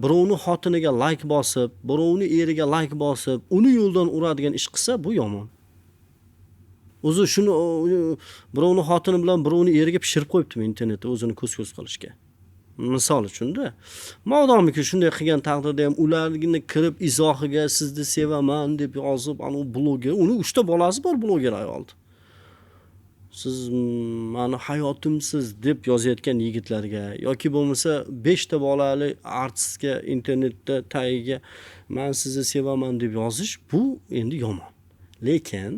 birovni xotiniga like bosib, birovni eriga like bosib, uni yo'ldan uradigan ish qilsa, bu yomon. O'zi shuni birovni xotini bilan birovni eriga pishirib qo'yibdimi internetda o'zini ko'z-ko'z qilishga. Misol uchun-da. Modomiki shunday qilgan taqdirda ham ularni kirib izohiga sizni sevaman deb yozib, anu bloger, uni 3 ta bolasi bor bloger ayoldi. Siz mani hayotimsiz deb yozayotgan yigitlarga yoki bo'lmasa 5 ta bolali artistga internetda tagiga men sizni sevaman deb yozish bu endi yomon. Lekin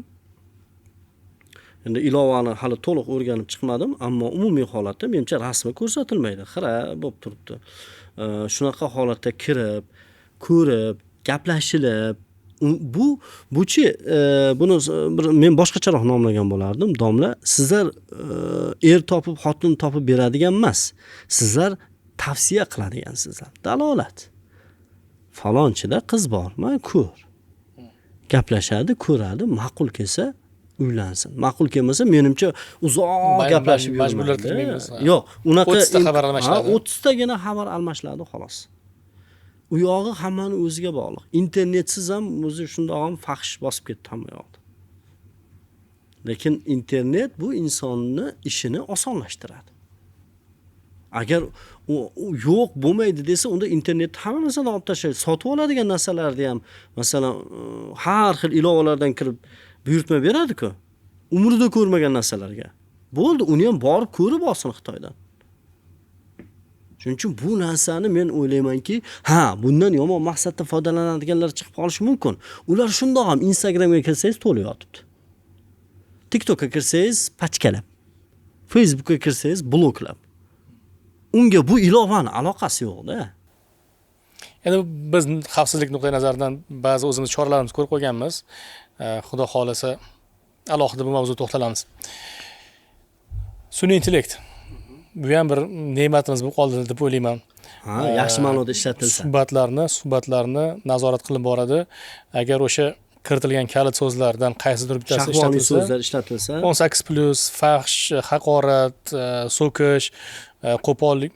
endi ilovani hali to'liq o'rganib chiqmadim, ammo umumiy holatda menimcha rasmi ko'rsatilmaydi. Xira bo'lib turibdi. Shunaqa holatda kirib, ko'rib, gaplashilib, buchi buni men boshqacharoq nomlagan bo'lardim. Domla, sizlar er topib, xotin topib beradigan emas. Sizlar tavsiya qiladigansizlar. Dalolat. Falonchida qiz bor, men ko'r. Gaplashadi, ko'radi, ma'qul kelsa uylansin. Ma'qul kelmasa, menimcha uzoq gaplashib majburlatmaymiz. Yo'q, unaqa 30 ta xabar almashiladi. 30 tagina xabar almashiladi xolos. U yog'i hammani o'ziga bog'liq. Internetsiz ham o'zi shundoq ham fahsh bosib ketdi hamma yoqda. Lekin internet bu insonni ishini osonlashtiradi. Agar u yo'q bo'lmaydi desa, unda internetda hamma narsani olib tashlaydi. Sotib oladigan narsalarni ham, masalan, har xil ilovalardan kirib buyurtma beradi-ku. Umrida ko'rmagan narsalarga. Bo'ldi, uni ham borib ko'rib olsin Xitoydan. Shuning uchun bu narsani men o'ylaymanki, bundan yomon maqsadda foydalanadiganlar chiqib qolishi mumkin. Ular shundoq ham Instagramga kirsangiz to'lib yotibdi. TikTokka kirsangiz pachkalab. Facebookka kirsangiz bloklab. Unga bu ilovani aloqasi yo'q-da. Endi biz xavfsizlik nuqtai nazaridan ba'zi o'zimiz choralarimizni ko'rib qo'yganmiz. Xudo xolasa alohida bu mavzuga to'xtalamiz. Sun'iy intellekt. Bu ham bir ne'matimiz bo'lib qoldi deb o'ylayman. Yaxshi ma'noda ishlatilsa. Suhbatlarni nazorat qilib boradi. Agar o'sha kiritilgan kalit so'zlardan qaysidir bittasi shahvoniy so'zlar ishlatilsa, 18+, fahsh, haqorat, so'kish, qo'pollik,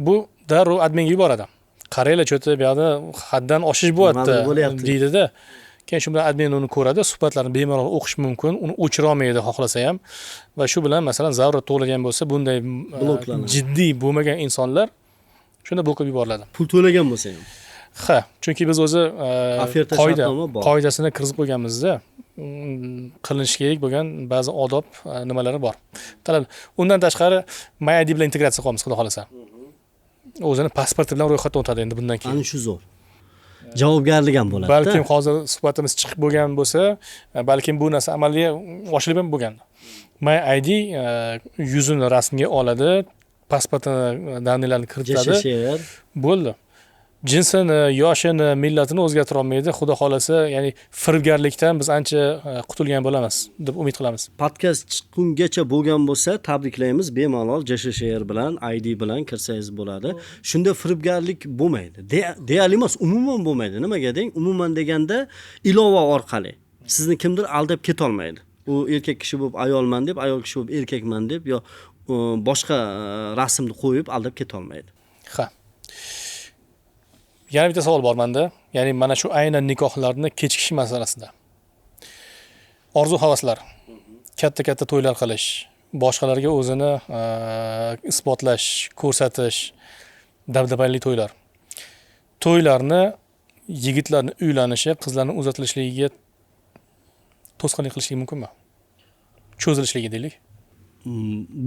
bu darrov adminga yuboradi. Qaranglar, cho'ta bu yoqda haddan oshish bo'lyapti deydi-da. Keyin shu bilan admin uni ko'radi, suhbatlarni bemalol o'qish mumkin, uni o'chira olmaydi xohlasa ham. Va shu bilan masalan zarurat tug'ilgan bo'lsa, bunday jiddiy bo'lmagan insonlar shunda bloklab yuboriladi. Pul to'lagan bo'lsa ham. Chunki biz o'zi qoidasini kirgizib qo'yganmizda, qilinishi kerak bo'lgan ba'zi odob nimalari bor. Undan tashqari MyID bilan integratsiya qilamiz, xudo xolasa. O'zini pasporti bilan ro'yxatdan o'tadi endi bundan keyin. Ana shu zo'r. Javobgarlik ham bo'ladi. Balkim hozir suhbatimiz chiqib bo'lgan bo'lsa, balkim bu narsa amalga oshirib ham bo'lgan. MyID yuzini rasmga oladi, pasportini daniyalarini kiritadi. Bo'ldi. Jinsini, yoshini, millatini o'zgartira olmaydi. Xudo xolasa, ya'ni firibgarlikdan biz ancha qutulgan bo'lamiz deb umid qilamiz. Podkast chiqqungacha bo'lgan bo'lsa, tabriklaymiz. Bemalol JSHR bilan, ID bilan kirsangiz bo'ladi. Shunda firibgarlik bo'lmaydi. Deyarli emas, umuman bo'lmaydi. Nimaga deng? Umuman deganda ilova orqali sizni kimdir aldab keta olmaydi. U erkak kishi bo'lib ayolman deb, ayol kishi bo'lib erkakman deb yo boshqa rasmni qo'yib aldab keta olmaydi. Yana bitta savol bor menda. Ya'ni mana shu aynan nikohlarni kechikish masalasida. Orzu-havaslar, katta to'ylar qilish, boshqalarga o'zini isbotlash, ko'rsatish, dabdabali to'ylar. To'ylarni yigitlarning uylanishi, qizlarning uzatilishligiga to'sqinlik qilishlik mumkinmi? Cho'zilishligi deylik.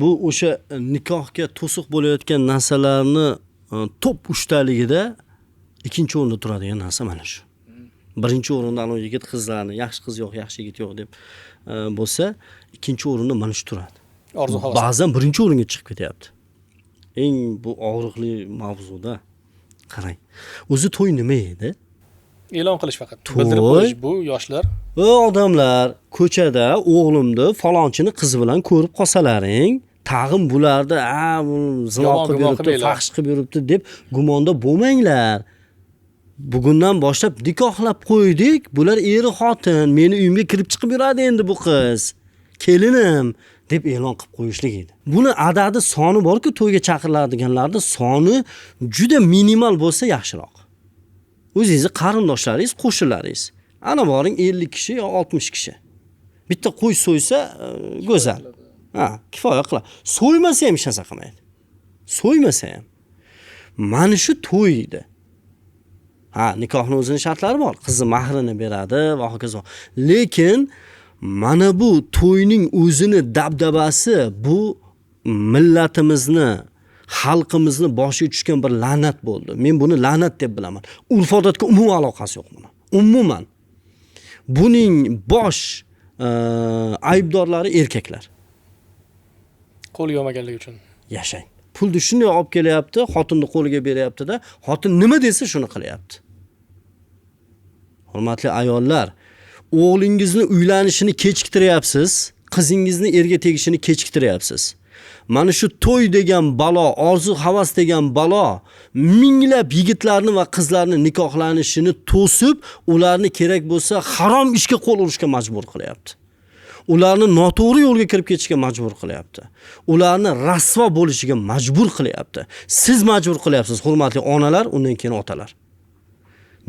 Bu o'sha nikohga to'siq bo'layotgan narsalarni top 3 taligida ikkinchi o'rinda turadigan narsa mana shu. Birinchi o'rinda anavi yigit qizlarni, yaxshi qiz yo'q, yaxshi yigit yo'q deb bo'lsa, ikkinchi o'rinda mana shu turadi. Orzu-havas. Ba'zan birinchi o'ringa chiqib ketyapti. Eng bu og'riqli mavzuda. Qarang. O'zi to'y nima edi? E'lon qilish faqat. Bildirib qo'yish bu yoshlar. Odamlar ko'chada o'g'limni falonchini qizi bilan ko'rib qolsalaring, tag'in bularda bu zino qilib yuribdi, fahsh qilib yuribdi deb gumonda bo'lmanglar. Bugundan boshlab nikohlab qo'ydik. Bular eri xotin, meni uyimga kirib chiqib yuradi endi bu qiz. Kelinim deb e'lon qilib qo'yishlik edi. Buni adadi soni bor-ku, to'yga chaqiriladiganlarda soni juda minimal bo'lsa yaxshiroq. O'zingizni qarindoshlaringiz, qo'shnilaringiz. Ana boring 50 kishi yo 60 kishi. Bitta qo'y so'ysa go'zal. Kifoya qiladi. So'ymasa ham hech narsa qilmaydi. So'ymasa ham. Mana shu to'y edi. Nikohning o'zining shartlari bor. Qizi mahrini beradi va hokazo. Lekin mana bu to'yning o'zini dabdabasi bu millatimizni, xalqimizni boshiga tushgan bir la'nat bo'ldi. Men buni la'nat deb bilaman. Urf-odatga umuman aloqasi yo'q buni. Umuman. Buning bosh aybdorlari erkaklar. Qo'lga olmaganligi uchun yashang. Pulni shunday olib kelyapti, xotinni qo'liga beryapti-da, xotin nima desa shuni qilyapti. Hurmatli ayollar, o'g'lingizni uylanishini kechiktiryapsiz, qizingizni erga tegishini kechiktiryapsiz. Mana shu to'y degan balo, orzu-havas degan balo minglab yigitlarni va qizlarni nikohlanishini to'sib, ularni kerak bo'lsa harom ishga qo'l urishga majbur qilyapti. Ularni noto'g'ri yo'lga kirib ketishga majbur qilyapti. Ularni rasvo bo'lishiga majbur qilyapti. Siz majbur qilyapsiz, hurmatli onalar, undan keyin otalar.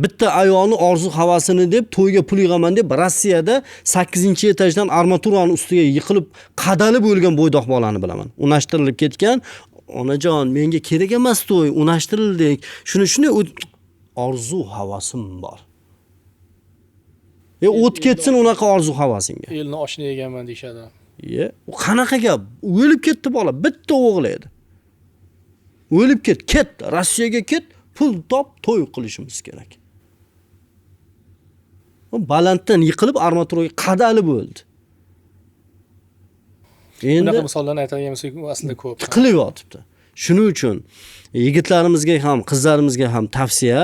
Bitta ayolni orzu-havasini deb to'yga pul yig'aman deb Rossiyada 8-etajdan armaturaning ustiga yiqilib qadalib o'lgan bo'ydoq bolani bilaman. Unashtirilib ketgan onajon menga kerak emas to'y, unashtirildik. Shuni orzu havasim bor. O't ketsin unaqa orzu havasingga. Elni oshini yeganman deyshadi. U qanaqa gap? O'lib ketdi bola, bitta o'g'li edi. O'lib ket, Rossiyaga ket, pul top, to'y qilishimiz kerak. U balanddan yiqilib armaturaga qadalib o'ldi. Bunaqa misollarni aytadigan bo'lsak, u aslida ko'p. Tiqilib yotibdi. Shuning uchun yigitlarimizga ham, qizlarimizga ham tavsiya,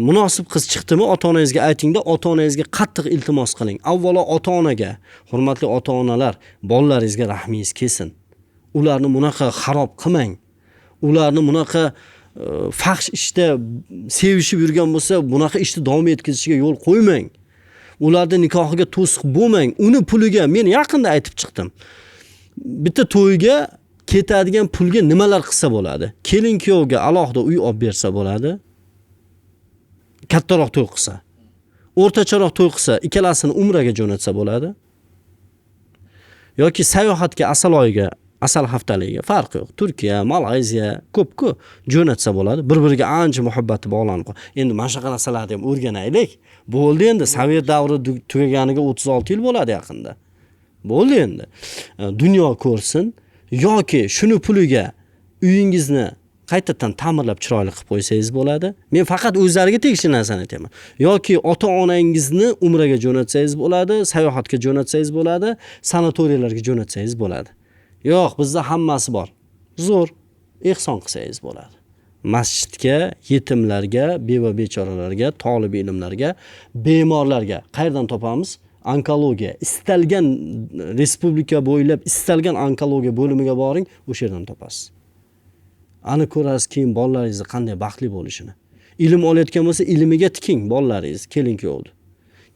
munosib qiz chiqdimi, ota-onangizga aytingda, ota-onangizga qattiq iltimos qiling. Avvalo ota-onaga, hurmatli ota-onalar, bolalaringizga rahmingiz kelsin. Ularni bunaqa xarob qilmang. Ularni bunaqa faxsh ishda sevishib yurgan bo'lsa, bunaqa ishni davom etkazishiga yo'l qo'ymang. Ularning nikohiga to'siq bo'lmang. Uni puliga men yaqinda aytib chiqdim. Bitta to'yga ketadigan pulga nimalar qilsa bo'ladi? Kelin kuyovga alohida uy olib bersa bo'ladi. Kattaroq to'y qilsa, o'rtacharoq to'y qilsa, ikkalasini umraga jo'natsa bo'ladi. Yoki sayohatga asal oyiga, asal haftaligiga farqi yo'q. Turkiya, Malayziya ko'p-ku jo'natsa bo'ladi. Bir-biriga ancha muhabbati bog'lanib qoladi. Endi mana shunaqa narsalarni ham o'rganaylik. Bo'ldi endi, Sovet davri tugaganiga 36 yil bo'ladi yaqinda. Bo'ldi endi. Dunyo ko'rsin yoki shuni puliga uyingizni qaytadan ta'mirlab chiroyli qilib qo'ysangiz bo'ladi. Men faqat o'zlariga tegishli narsani aytaman. Yoki ota-onangizni umraga jo'natsangiz bo'ladi, sayohatga jo'natsangiz bo'ladi, sanatoriyalarga jo'natsangiz bo'ladi. Yo'q, bizda hammasi bor. Zo'r ehson qilsangiz bo'ladi. Masjidga, yetimlarga, beva bechoralarga, talib ilmlarga, bemorlarga qayerdan topamiz? Onkologiya, istalgan respublika bo'ylab istalgan onkologiya bo'limiga boring, o'sha yerdan topasiz. Ani ko'rasiz keyin bolalaringizni qanday baxtli bo'lishini. Ilm olayotgan bo'lsa, ilmiga tiking bolalaringiz, kelin-kuyovni.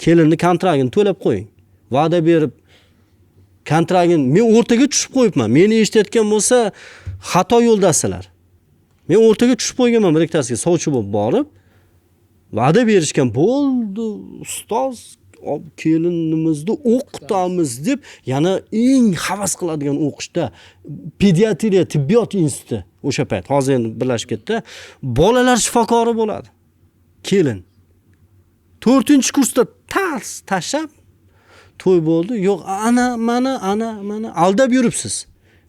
Kelinni kontragini to'lab qo'ying. Va'da berib kontragin men o'rtaga tushib qo'yibman. Meni eshitayotgan bo'lsa, xato yo'ldasilar. Men o'rtaga tushib qo'yganman bir ikkitasiga sovchi bo'lib borib, va'da berishgan bo'ldi, ustoz kelinimizni o'qitamiz deb, yana eng havas qiladigan o'qishda pediatriya tibbiyot instituti o'sha payt, hozir endi birlashib ketdi, bolalar shifokori bo'ladi. Kelin 4-kursda tashlab to'y bo'ldi. Yo'q, mana aldab yuribsiz.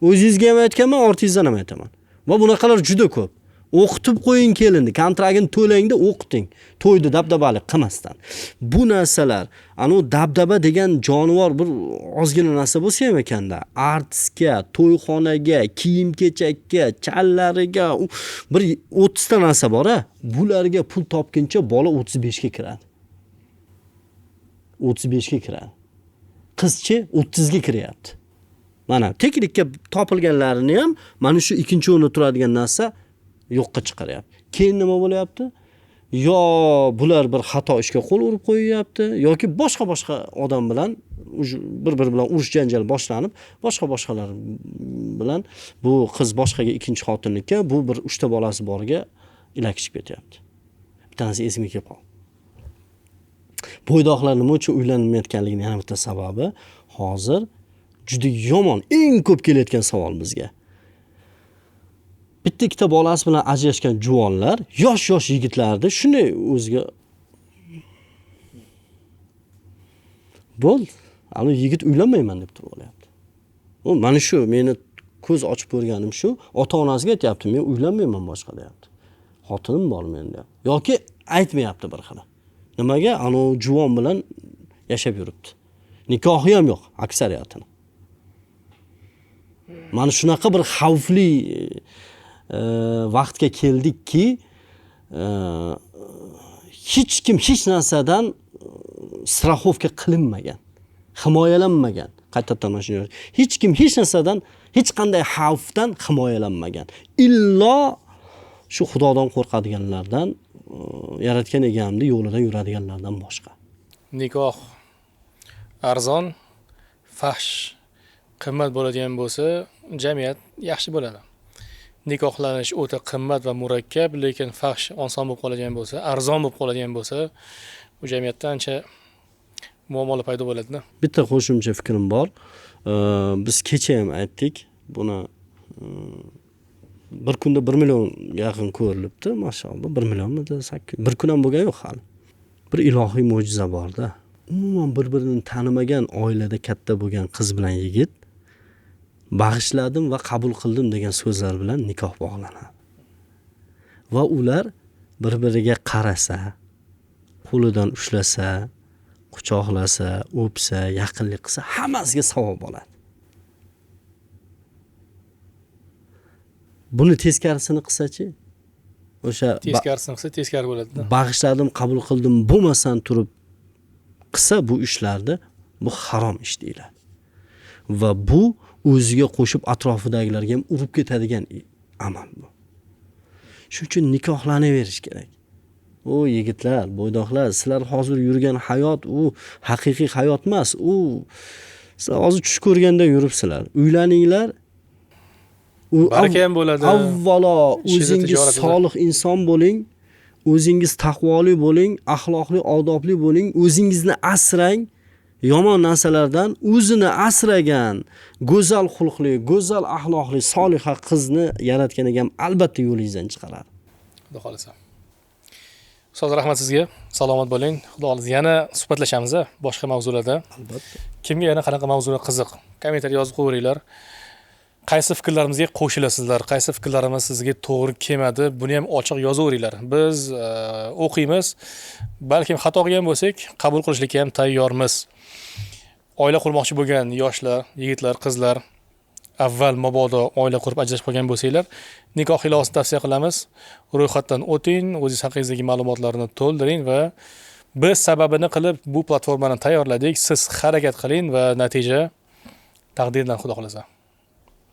O'zingizga ham aytganman, ortingizdan ham aytaman. Va bunaqalar juda ko'p. O'qitib qo'ying kelinni, kontragini to'langda o'qiting. To'yni dabdabali qilmasdan. Bu narsalar, dabdaba degan jonivor bir ozgina narsa bo'lsa ham ekanda, artistga, to'yxonaga, kiyim-kechakka, challariga bir 30 ta narsa bor-a. Bularga pul topguncha bola 35 ga kiradi. 35 ga kiradi. Qizchi 30 ga kiryapti. Mana teknikka topilganlarini ham mana shu ikkinchi o'rinda turadigan narsa yo'qqa chiqaryapti. Keyin nima bo'lyapti? Yo bular bir xato ishga qo'l urib qo'yyapti, yoki boshqa odam bilan bir-biri bilan urush janjal boshlanib, boshqalar bilan bu qiz boshqaga ikkinchi xotinlikka, bu bir 3 ta bolasi boriga ilakishib ketyapti. Bittanasi esimga kelib qoldi. Bo'ydoqlar nima uchun uylanmayotganligining yana bitta sababi hozir juda yomon, eng ko'p kelayotgan savol bizga. Bitta ikkita bolasi bilan ajrashgan juvonlar, yosh yigitlarda shunday o'ziga bo'ldi. Yigit uylanmayman deb turib olyapti. Mana shu meni ko'z ochib ko'rganim shu, ota-onasiga aytayapti, men uylanmayman boshqa deyapti. Xotinim bor menda. Yoki aytmayapti bir xil. Nimaga? Juvon bilan yashab yuribdi. Nikohi ham yo'q aksariyatini. Mana shunaqa bir xavfli vaqtga keldikki, hech kim hech narsadan strafovka qilinmagan, himoyalanmagan. Qaytadan mana shuni. Hech kim hech narsadan, hech qanday xavfdan himoyalanmagan. Illo shu Xudodan qo'rqadiganlardan, yaratgan egamni yo'lidan yuradiganlardan boshqa. Nikoh arzon, fahsh qimmat bo'ladigan bo'lsa, jamiyat yaxshi bo'ladi. Nikohlanish o'ta qimmat va murakkab, lekin fahsh oson bo'lib qoladigan bo'lsa, arzon bo'lib qoladigan bo'lsa, bu jamiyatda ancha muammolar paydo bo'ladi-da. Bitta qo'shimcha fikrim bor. Biz kecha ham aytdik, buni bir kunda 1 million yaqin ko'rilibdi, mashalloh. 1 millionmidi, 8. Bir kun ham bo'lgan yo'q hali. Bir ilohiy mo'jiza bor-da. Umuman bir-birini tanimagan oilada katta bo'lgan qiz bilan yigit bag'ishladim va qabul qildim degan so'zlar bilan nikoh bog'lanadi. Va ular bir-biriga qarasa, qo'lidan ushlasa, quchoqlasa, o'psa, yaqinlik qilsa, hammasiga savob bo'ladi. Buni teskarisini qilsa-chi? O'sha Teskarisini qilsa teskari bo'ladi-da. bag'ishladim, qabul qildim bo'lmasdan turib qilsa bu ishlarni, bu harom ish deyiladi. Va bu o'ziga qo'shib atrofidagilarga ham urib ketadigan amal bu. Shuning uchun nikohlanaverish kerak. O yigitlar, bo'ydoqlar, sizlar hozir yurgan hayot u haqiqiy hayot emas. U sizlar hozir tush ko'rganda yuribsizlar. Uylaninglar. Baraka ham bo'ladi. Avvalo o'zingiz solih inson bo'ling, o'zingiz taqvoli bo'ling, axloqli, odobli bo'ling, o'zingizni asrang. Yomon narsalardan o'zini asragan, go'zal xulqli, go'zal axloqli, soliha qizni yaratganiga ham albatta yo'lingizdan chiqaradi. Xudo xolasa. Ustoz, rahmat sizga. Salomat bo'ling. Xudo xolasa yana suhbatlashamiz boshqa mavzularda. Albatta. Kimga yana qanaqa mavzular qiziq? Kommentariy yozib qo'yinglar. Qaysi fikrlarimizga qo'shilasizlar? Qaysi fikrlarimiz sizga to'g'ri kelmadi? Buni ham ochiq yozaveringlar. Biz o'qiymiz. Balkim xato qilgan bo'lsak, qabul qilishlikka ham tayyormiz. Oila qurmoqchi bo'lgan yoshlar, yigitlar, qizlar avval mabodo oila qurib ajrashib qolgan bo'lsanglar, nikoh ilosini tavsiya qilamiz. Ro'yxatdan o'ting, o'zingiz haqingizdagi ma'lumotlarni to'ldiring va biz sababini qilib bu platformani tayyorladik. Siz harakat qiling va natija taqdirdan, xudo xolasa.